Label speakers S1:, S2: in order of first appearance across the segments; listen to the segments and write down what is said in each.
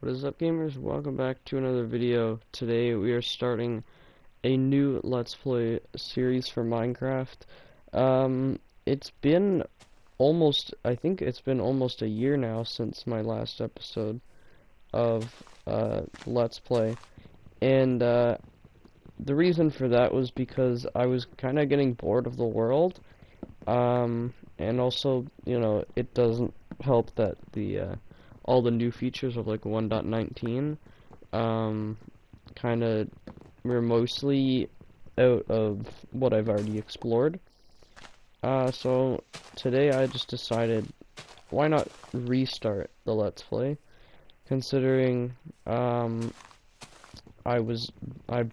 S1: What is up, gamers? Welcome back to another video. Today we are starting a new Let's Play series for Minecraft. It's been I think it's been almost a year now since my last episode of Let's Play. And the reason for that was because I was kind of getting bored of the world. And also, it doesn't help that the all the new features of like 1.19 kind of were mostly out of what I've already explored. So today I just decided, why not restart the Let's Play, considering I've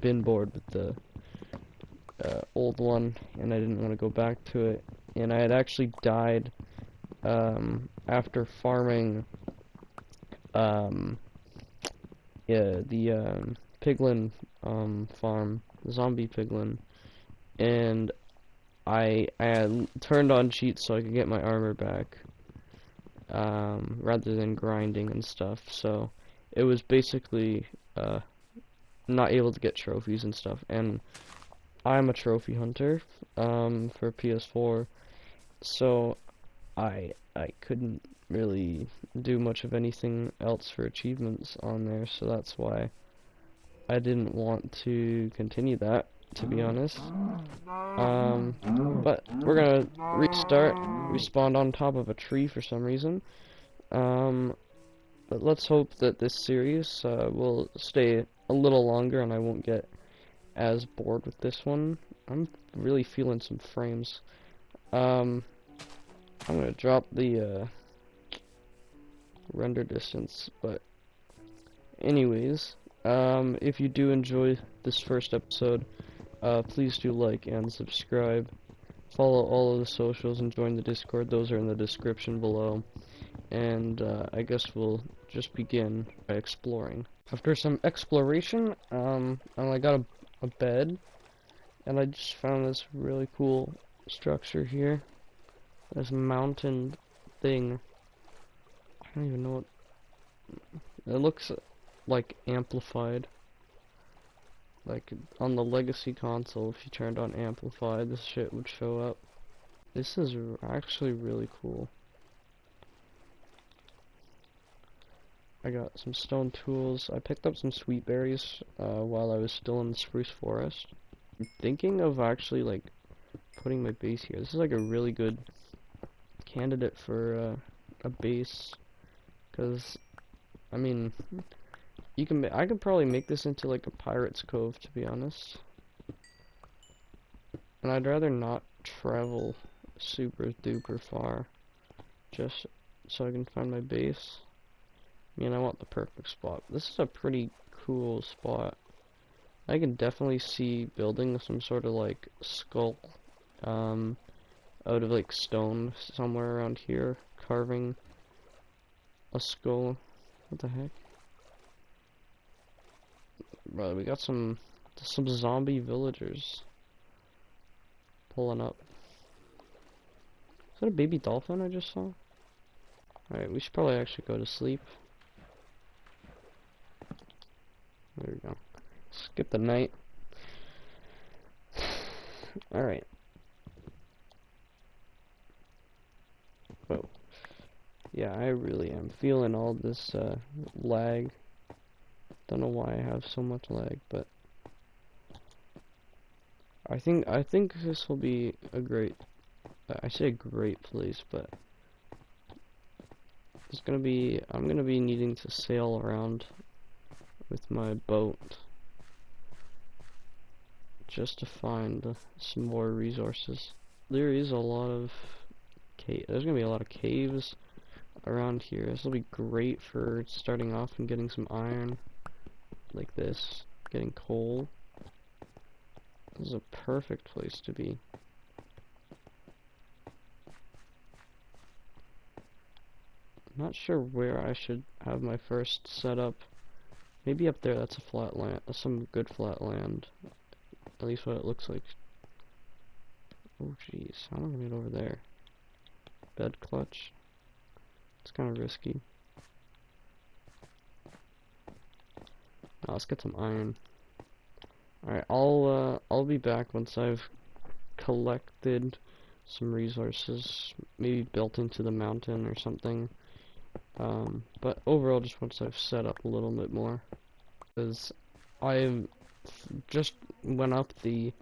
S1: been bored with the old one and I didn't want to go back to it, and I had actually died after farming yeah, the piglin farm, zombie piglin, and I had turned on cheats so I could get my armor back, rather than grinding and stuff. So it was basically not able to get trophies and stuff. And I'm a trophy hunter for PS4, so I couldn't really do much of anything else for achievements on there, so that's why I didn't want to continue that, to be honest. But we're gonna restart. We spawned on top of a tree for some reason. But let's hope that this series will stay a little longer and I won't get as bored with this one. I'm really feeling some frames. I'm gonna drop the render distance, but anyways, if you do enjoy this first episode, please do like and subscribe. Follow all of the socials and join the Discord. Those are in the description below. And I guess we'll just begin by exploring. After some exploration, I got a bed, and I just found this really cool structure here. This mountain thing. I don't even know what it looks like. Amplified. Like on the Legacy console, if you turned on Amplified, this shit would show up. This is actually really cool. I got some stone tools. I picked up some sweet berries while I was still in the spruce forest. I'm thinking of actually like putting my base here. This is like a really good candidate for a base, because I mean, I could probably make this into like a pirate's cove, to be honest. And I'd rather not travel super duper far just so I can find my base. I mean, I want the perfect spot. This is a pretty cool spot. I can definitely see building some sort of like skull out of like stone somewhere around here, carving a skull. What the heck? Bro, we got some zombie villagers pulling up. Is that a baby dolphin I just saw? Alright, we should probably actually go to sleep. There we go. Skip the night. Alright. Whoa. Yeah, I really am feeling all this lag. Don't know why I have so much lag, but I think this will be a great, I say a great place, but I'm gonna be needing to sail around with my boat just to find some more resources. There is a lot of there's gonna be a lot of caves around here. This will be great for starting off and getting some iron, like this, getting coal. This is a perfect place to be. I'm not sure where I should have my first setup. Maybe up there. That's a flat land. That's some good flat land. At least what it looks like. Oh jeez, how am I gonna get over there? Bed clutch. It's kind of risky. Let's get some iron. Alright, I'll be back once I've collected some resources, maybe built into the mountain or something. But overall, just once I've set up a little bit more, because I just went up the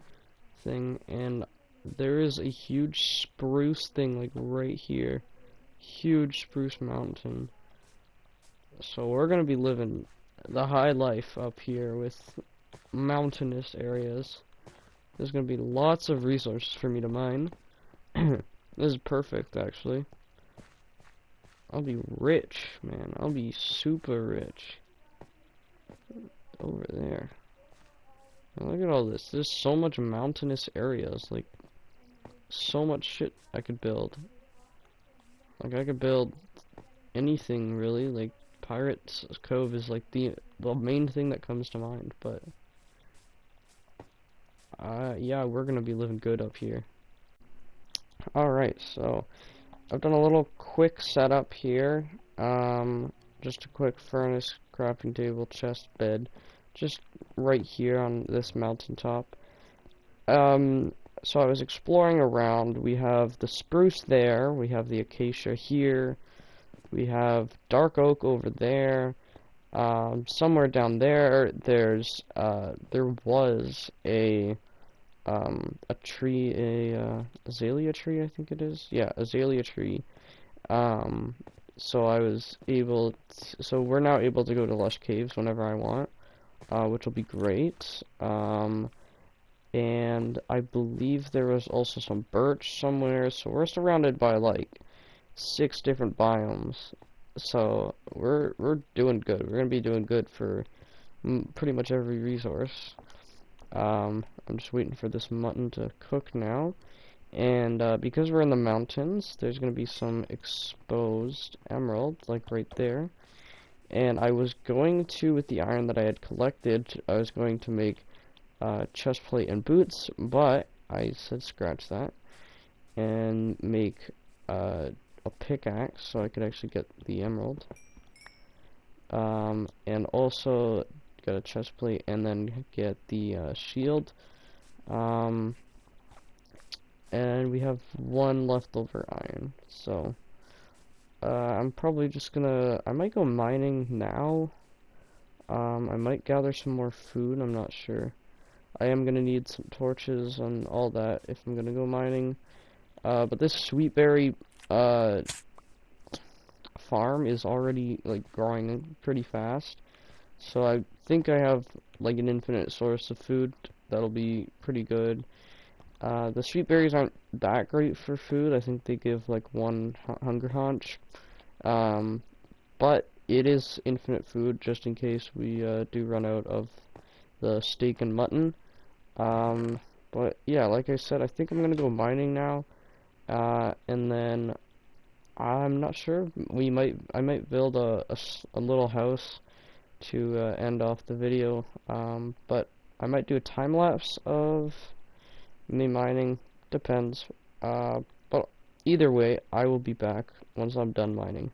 S1: thing, and there is a huge spruce thing, like right here. Huge spruce mountain. So we're gonna be living the high life up here with mountainous areas. There's gonna be lots of resources for me to mine. This is perfect, actually. I'll be rich, man. I'll be super rich. Over there. Now look at all this. There's so much mountainous areas. Like, so much shit I could build. Like, I could build anything, really. Like, Pirates Cove is, like, the main thing that comes to mind. But, yeah, we're gonna be living good up here. Alright, so I've done a little quick setup here. Just a quick furnace, crafting table, chest, bed, just right here on this mountaintop. So I was exploring around. We have the spruce there, we have the acacia here, we have dark oak over there. Somewhere down there, there was a tree, azalea tree, I think it is. Yeah, azalea tree. So I was able to, so we're now able to go to Lush Caves whenever I want, which will be great. And I believe there was also some birch somewhere, so we're surrounded by like 6 different biomes. So we're doing good. We're gonna be doing good for pretty much every resource. I'm just waiting for this mutton to cook now. And because we're in the mountains, there's going to be some exposed emerald, like right there. And I was going to, with the iron that I had collected, I was going to make chest plate and boots, but I said scratch that and make a pickaxe so I could actually get the emerald. And also get a chest plate and then get the shield. And we have 1 leftover iron, so I'm probably just gonna, I might go mining now. I might gather some more food, I'm not sure. I am gonna need some torches and all that if I'm gonna go mining. But this sweetberry farm is already like growing pretty fast, so I think I have like an infinite source of food that'll be pretty good. The sweet berries aren't that great for food. I think they give like 1 hunger hunch. But it is infinite food just in case we do run out of the steak and mutton. But yeah, like I said, I think I'm gonna go mining now. And then I'm not sure. I might build a little house to end off the video. But I might do a time lapse of me mining, depends. But either way, I will be back once I'm done mining.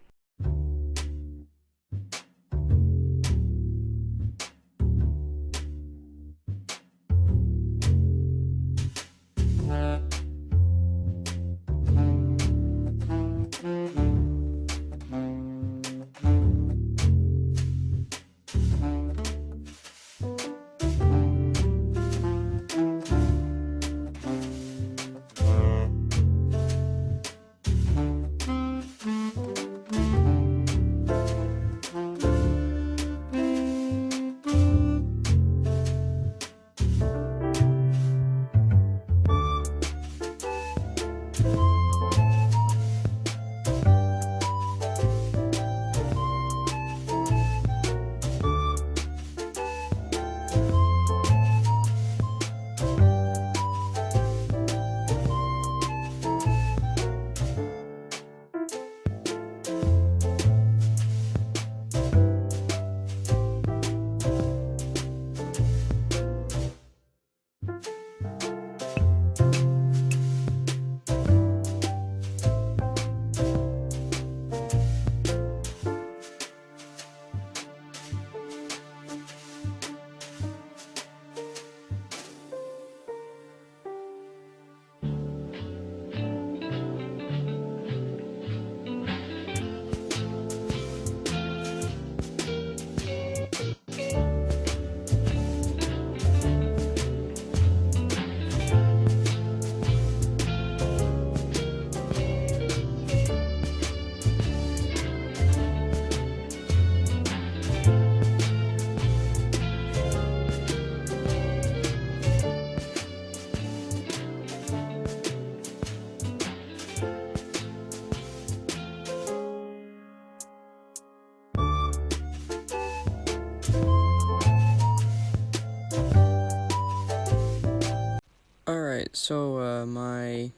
S1: My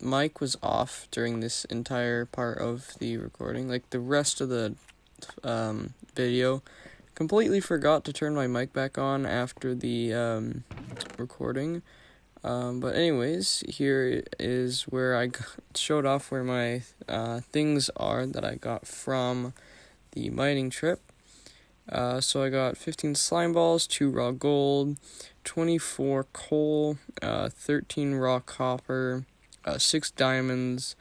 S1: mic was off during this entire part of the recording. Like, the rest of the video. Completely forgot to turn my mic back on after the recording. But anyways, here is where I showed off where my things are that I got from the mining trip. So I got 15 slime balls, 2 raw gold, 24 coal, 13 raw copper, 6 diamonds,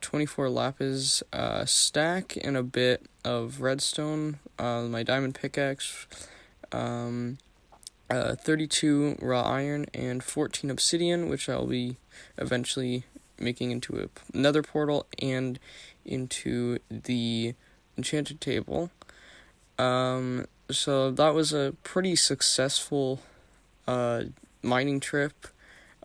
S1: 24 lapis, stack, and a bit of redstone, my diamond pickaxe, 32 raw iron, and 14 obsidian, which I'll be eventually making into another portal and into the enchanted table. So that was a pretty successful mining trip.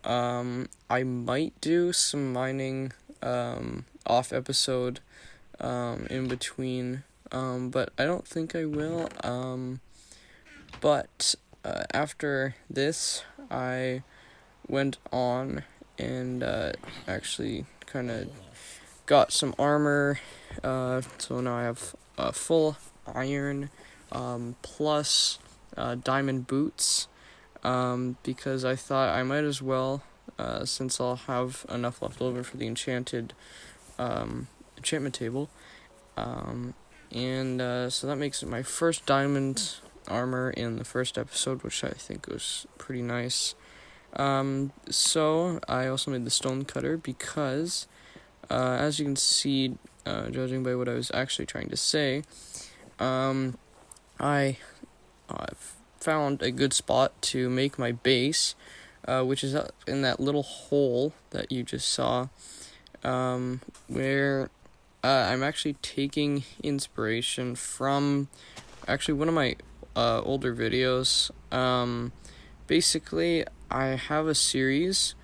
S1: I might do some mining off episode in between, but I don't think I will. But after this, I went on and actually kind of got some armor. So now I have full iron plus diamond boots, because I thought I might as well, since I'll have enough left over for the enchantment table, and so that makes it my first diamond armor in the first episode, which I think was pretty nice. So I also made the stone cutter because, as you can see, judging by what I was actually trying to say, I found a good spot to make my base, which is in that little hole that you just saw, where I'm actually taking inspiration from actually one of my older videos. Basically, I have a series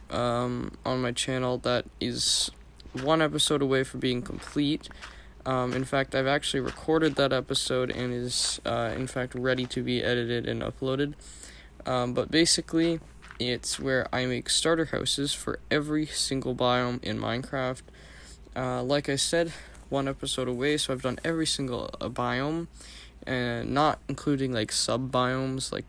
S1: on my channel that is one episode away from being complete. In fact, I've actually recorded that episode and is, in fact, ready to be edited and uploaded. But basically, it's where I make starter houses for every single biome in Minecraft. Like I said, one episode away, so I've done every single biome, and not including, like, sub-biomes, like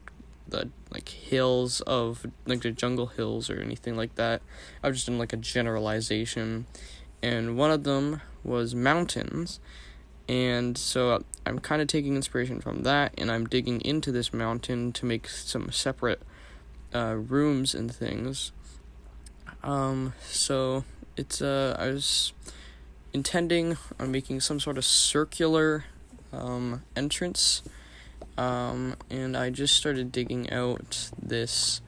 S1: the hills of, like, the jungle hills or anything like that. I've just done, like, a generalization. And one of them was mountains, and so I'm kind of taking inspiration from that, and I'm digging into this mountain to make some separate rooms and things. So it's I was intending on making some sort of circular entrance, and I just started digging out this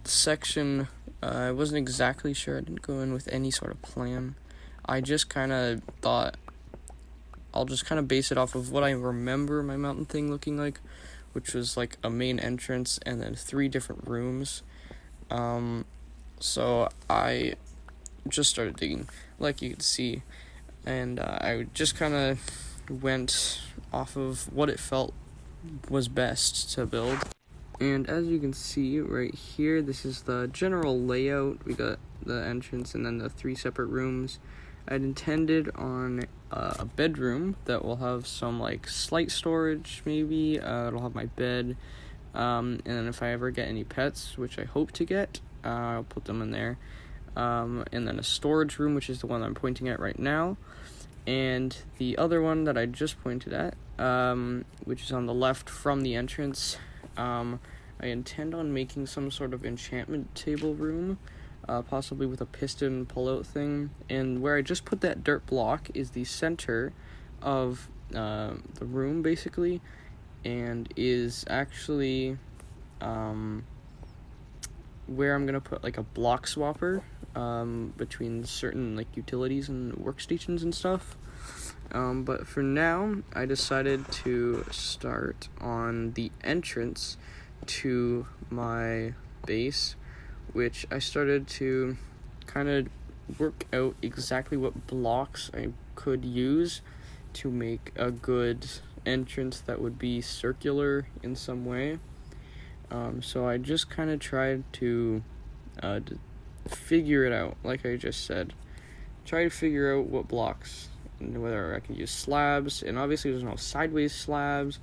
S1: section. I wasn't exactly sure. I didn't go in with any sort of plan. I just kind of thought I'll just kind of base it off of what I remember my mountain thing looking like, which was like a main entrance and then 3 different rooms. So I just started digging, like you can see, and I just kind of went off of what it felt was best to build. And as you can see right here, this is the general layout. We got the entrance and then the 3 separate rooms. I'd intended on a bedroom that will have some, like, slight storage, maybe. It'll have my bed. And then if I ever get any pets, which I hope to get, I'll put them in there. And then a storage room, which is the one I'm pointing at right now. And the other one that I just pointed at, which is on the left from the entrance, I intend on making some sort of enchantment table room, possibly with a piston pull-out thing. And where I just put that dirt block is the center of the room, basically, and is actually where I'm gonna put, like, a block swapper between certain, like, utilities and workstations and stuff. But for now, I decided to start on the entrance to my base, which I started to kind of work out exactly what blocks I could use to make a good entrance that would be circular in some way. So I just kind of tried to figure it out, like I just said. Try to figure out what blocks, and whether I can use slabs, and obviously there's no sideways slabs,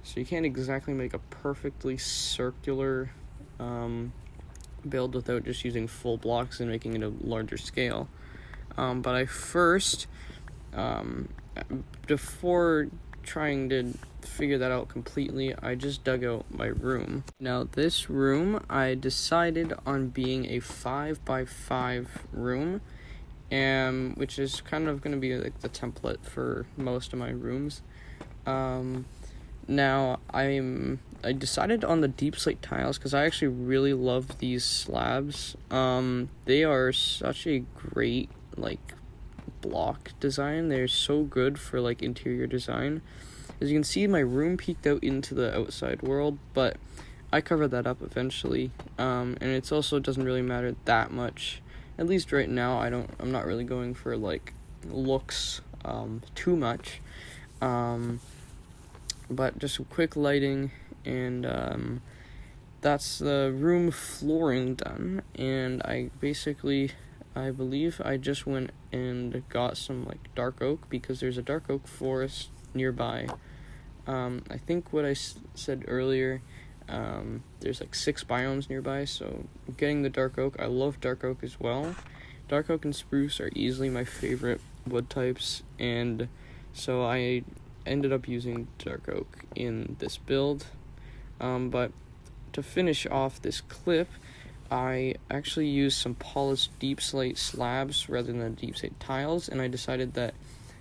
S1: so you can't exactly make a perfectly circular build without just using full blocks and making it a larger scale. But I first, before trying to figure that out completely, I just dug out my room. Now this room, I decided on being a 5x5 room, which is kind of going to be like the template for most of my rooms. Now I decided on the deep slate tiles because I actually really love these slabs. They are such a great block design. They're so good for interior design. As you can see, my room peeked out into the outside world, but I covered that up eventually. And it also doesn't really matter that much. At least right now, I'm not really going for looks too much. But just some quick lighting, and that's the room flooring done. And I believe I just went and got some dark oak, because there's a dark oak forest nearby. I think what I said earlier, there's 6 biomes nearby, so getting the dark oak. I love dark oak as well. Dark oak and spruce are easily my favorite wood types, and so I ended up using dark oak in this build. But to finish off this clip, I actually used some polished deep slate slabs rather than deep slate tiles, and I decided that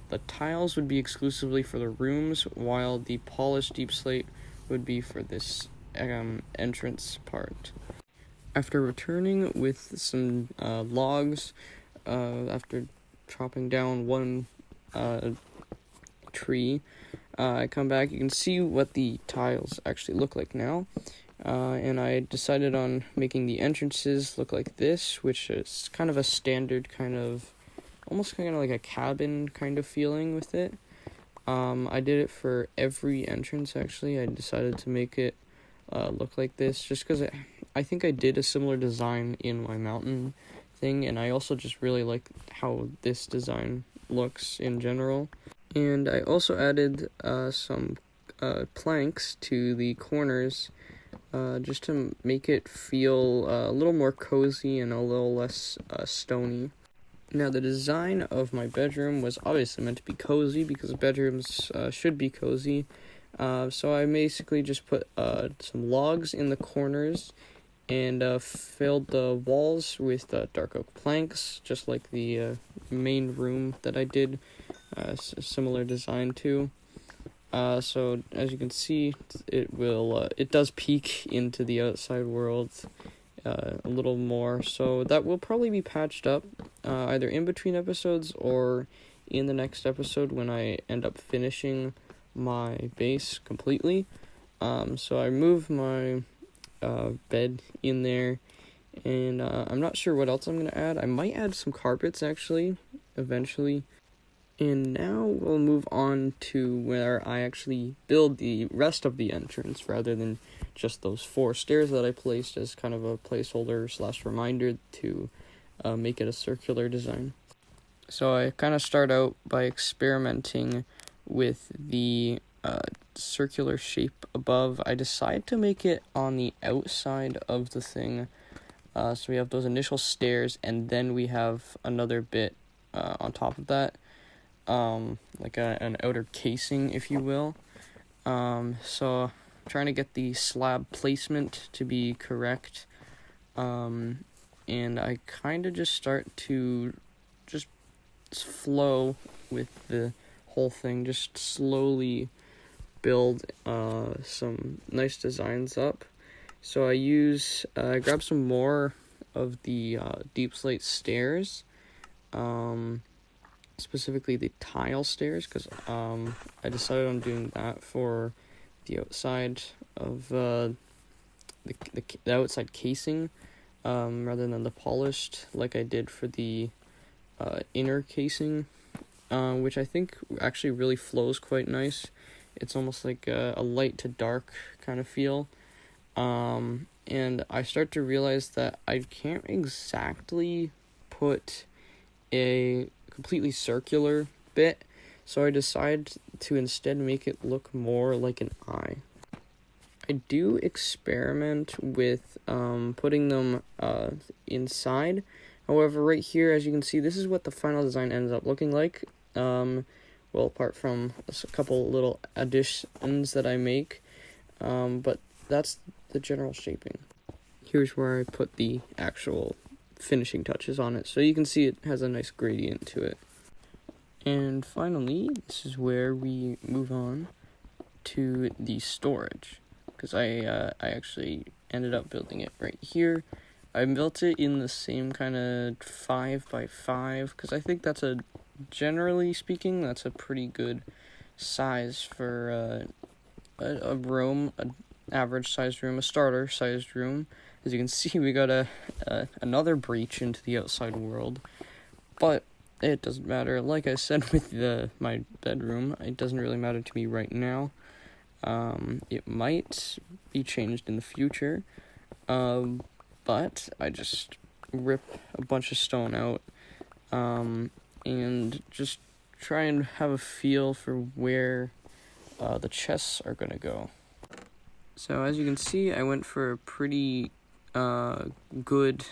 S1: the tiles would be exclusively for the rooms, while the polished deep slate would be for this entrance part. After returning with some logs, after chopping down one tree, I come back. You can see what the tiles actually look like now. And I decided on making the entrances look like this, which is kind of a standard almost kind of like a cabin kind of feeling with it. I did it for every entrance, actually. I decided to make it look like this, just because I think I did a similar design in my mountain thing, and I also just really like how this design looks in general. And I also added some planks to the corners, just to make it feel a little more cozy and a little less stony. Now, the design of my bedroom was obviously meant to be cozy, because bedrooms should be cozy. So I basically just put some logs in the corners and filled the walls with dark oak planks, just like the main room that I did similar design to. So as you can see, it does peek into the outside world a little more, so that will probably be patched up either in between episodes or in the next episode when I end up finishing my base completely. So I moved my bed in there, and I'm not sure what else I'm going to add. I might add some carpets actually eventually. And now we'll move on to where I actually build the rest of the entrance, rather than just those 4 stairs that I placed as kind of a placeholder / reminder to make it a circular design. So I kind of start out by experimenting with the circular shape above. I decide to make it on the outside of the thing. So we have those initial stairs, and then we have another bit on top of that. Like an outer casing, if you will. So trying to get the slab placement to be correct. And I kind of just start to just flow with the whole thing, just slowly build some nice designs up. So I grab some more of the deep slate stairs, specifically the tile stairs, because I decided on doing that for the outside of the outside casing, rather than the polished like I did for the inner casing, which I think actually really flows quite nice. It's almost like a light to dark kind of feel. And I start to realize that I can't exactly put a completely circular bit, so I decide to instead make it look more like an eye. I do experiment with putting them inside. However, right here, as you can see, this is what the final design ends up looking like. Well, apart from a couple little additions that I make, but that's the general shaping. Here's where I put the actual finishing touches on it, so you can see it has a nice gradient to it. And finally, this is where we move on to the storage, because I actually ended up building it right here. I built it in the same kind of 5x5, because I think that's generally speaking, that's a pretty good size for a room, an average sized room, a starter sized room. As you can see, we got another breach into the outside world, but it doesn't matter. Like I said with my bedroom, it doesn't really matter to me right now. It might be changed in the future, but I just rip a bunch of stone out, and just try and have a feel for where the chests are gonna go. So as you can see, I went for a pretty good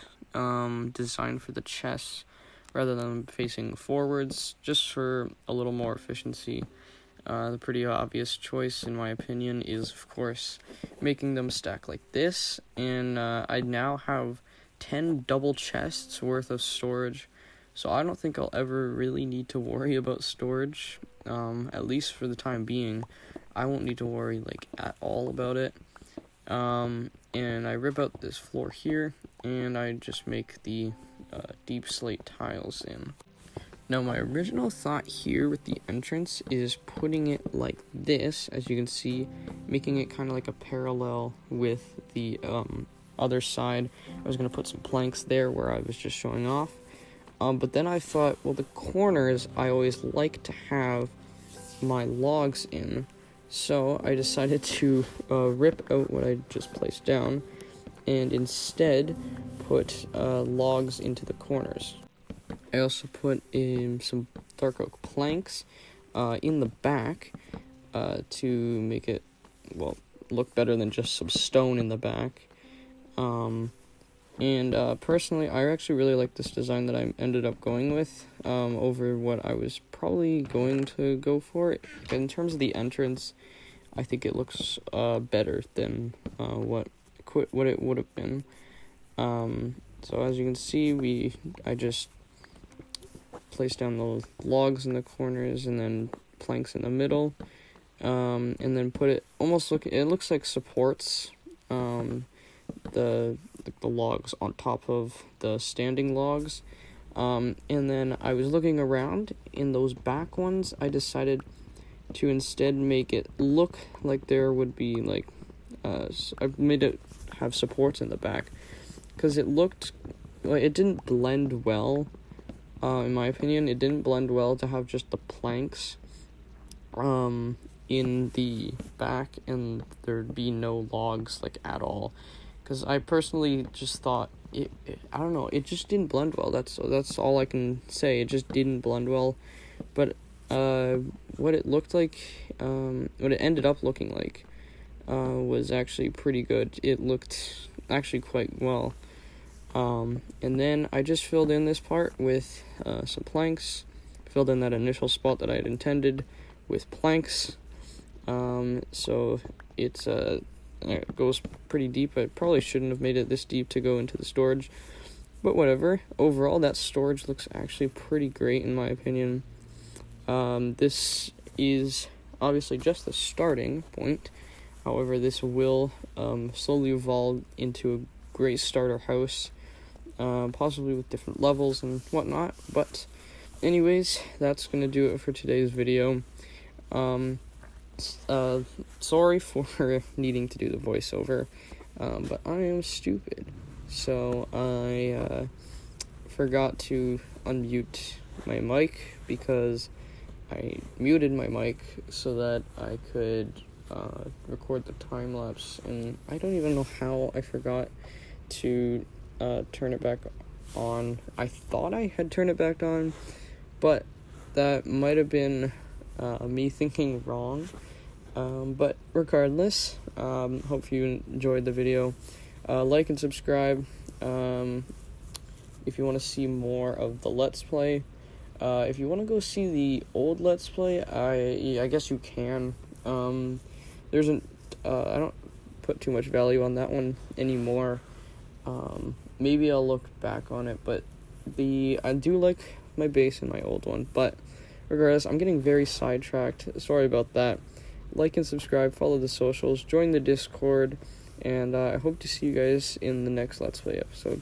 S1: design for the chests rather than facing forwards, just for a little more efficiency. The pretty obvious choice, in my opinion, is, of course, making them stack like this, and I now have 10 double chests worth of storage, so I don't think I'll ever really need to worry about storage, at least for the time being. I won't need to worry, like, at all about it. And I rip out this floor here, and I just make the deep slate tiles in. Now, my original thought here with the entrance is putting it like this, as you can see, making it kind of like a parallel with the other side. I was going to put some planks there where I was just showing off. But then I thought, well, the corners, I always like to have my logs in. So I decided to rip out what I just placed down and instead put logs into the corners. I also put in some dark oak planks in the back to make it, well, look better than just some stone in the back. Personally, I actually really like this design that I ended up going with over what I was probably going to go for. In terms of the entrance, I think it looks better than what it would have been. So as you can see, I just place down the logs in the corners and then planks in the middle, and then put it it looks like supports the logs on top of the standing logs. And then I was looking around in those back ones. I decided to instead make it look like there would be like I made it have supports in the back, because it looked like it didn't blend well. In my opinion, it didn't blend well to have just the planks in the back and there'd be no logs like at all. Because I personally just thought I don't know, it just didn't blend well. That's all I can say. It just didn't blend well. But what it looked like, what it ended up looking like, was actually pretty good. It looked actually quite well. And then I just filled in this part with some planks, filled in that initial spot that I had intended with planks. So it goes pretty deep. I probably shouldn't have made it this deep to go into the storage, but whatever. Overall, that storage looks actually pretty great in my opinion. This is obviously just the starting point. However, this will slowly evolve into a great starter house, possibly with different levels and whatnot. But anyways, that's gonna do it for today's video. Sorry for needing to do the voiceover, but I am stupid, so I forgot to unmute my mic, because I muted my mic so that I could record the time lapse, and I don't even know how I forgot to turn it back on. I thought I had turned it back on, but that might have been me thinking wrong. But regardless, hope you enjoyed the video. Like and subscribe if you want to see more of the Let's Play. If you want to go see the old Let's Play, I guess you can. I don't put too much value on that one anymore. Maybe I'll look back on it, but I do like my base in my old one. But regardless, I'm getting very sidetracked. Sorry about that. Like and subscribe, follow the socials, join the Discord, and I hope to see you guys in the next Let's Play episode.